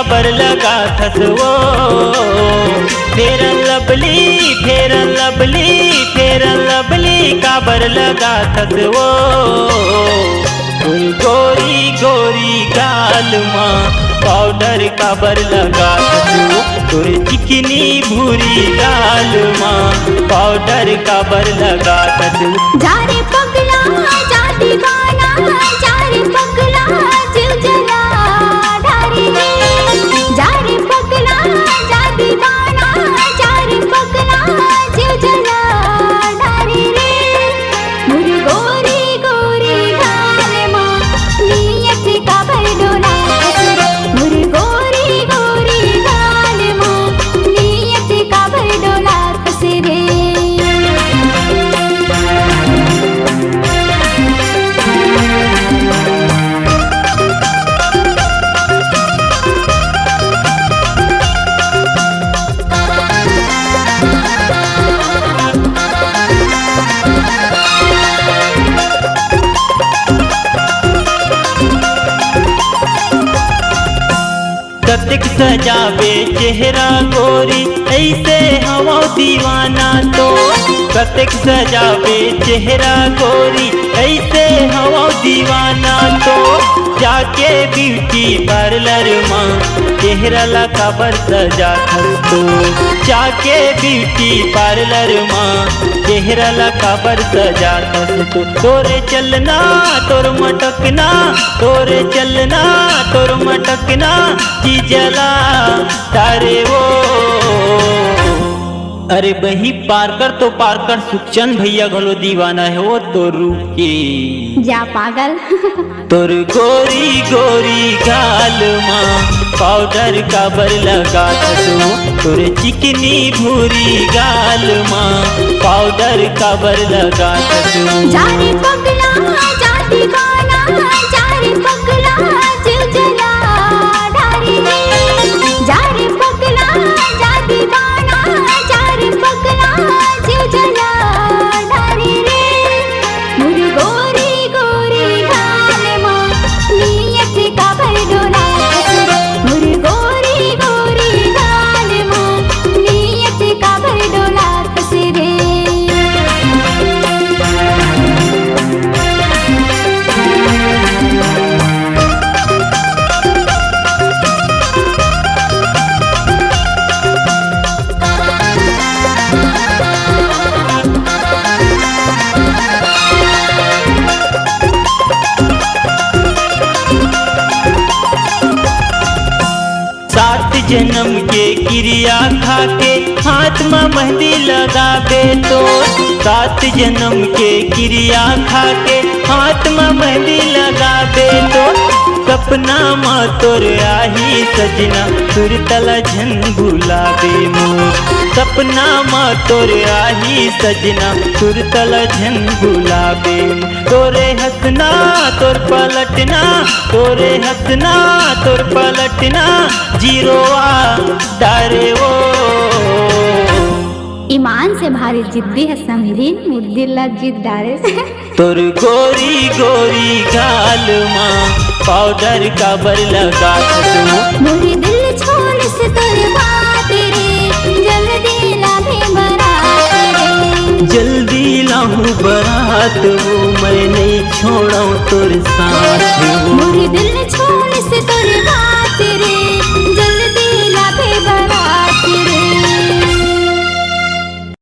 काबर लगा थस वो। फेरन लवली फेरन लवली फेरन लवली काबर लगा थस वो। गोरी गोरी गाल माँ पाउडर काबर लगा थस वो। तोर चिकनी भूरी गाल माँ पाउडर काबर लगा थस वो। जा रे पगला जा दीवाना जा रे पगला दिल जला ढारी रे। जा रे पगला जा दीवाना जा रे पगला दिल जला ढारी रे। मुर गोरी गोरी गाल माँ नियत काबर डोला थस। मुर गोरी गोरी गाल माँ नियत काबर डोला थस रे। कतिक सजावे चेहरा गोरी ऐसे हवा दीवाना तो। कतिक सजावे चेहरा गोरी ऐसे हवा दीवाना तो। जाके ब्यूटी पार्लर माँ चेहरा ला काबर सजा थस तो। जाके ब्यूटी पार्लर माँ चेहरा ला काबर सजा थस तो। तोरे चलना तोर मटकना तोरे चलना तोर मटकना जला तारे वो। अरे बही पार कर तो पार कर सुखचंद भैया घलो दीवाना है वो तो रूप की। जा पागल तोर गोरी गोरी गाल माँ पाउडर काबर लगा थस वो। तोर चिकनी भूरी गाल माँ पाउडर काबर लगा थस वो। जा रे पगला जा दीवाना जा रे पगला दिल जला ढारी रे। जा रे पगला जा दीवाना जा रे पगला दिल जला ढारी रे। मुर गोरी गोरी गाल माँ नियत काबर डोला थस। मुर गोरी गोरी गाल माँ नियत काबर डोला थस रे। जन्म के क्रिया खाके हाथ में मेहंदी लगावे तो। 7 जन्म के क्रिया खाके हाथ में मेहंदी लगावे तो। सपना माँ तोर आही सजना सुरतला झन भुलावे मोर। सपना माँ तोर आही सजना सुरतला झन भुलावे। तोरे हंसना तोर पलटना तोरे हंसना तोर पलटना जीरोआ तारे वो। ईमान से भारी जिद्दी है समझी मुद्दिल्ला जिद डारे से। तोर गोरी गोरी गाल माँ पाउडर काबर लगा थस वो। मोरी दिल छोड़ से तोर बात रे जल्दी लाभे बरात रे। जल्दी लाहूं बरात वो मैं नहीं छोड़ा तोर साथ वो। मोरी दिल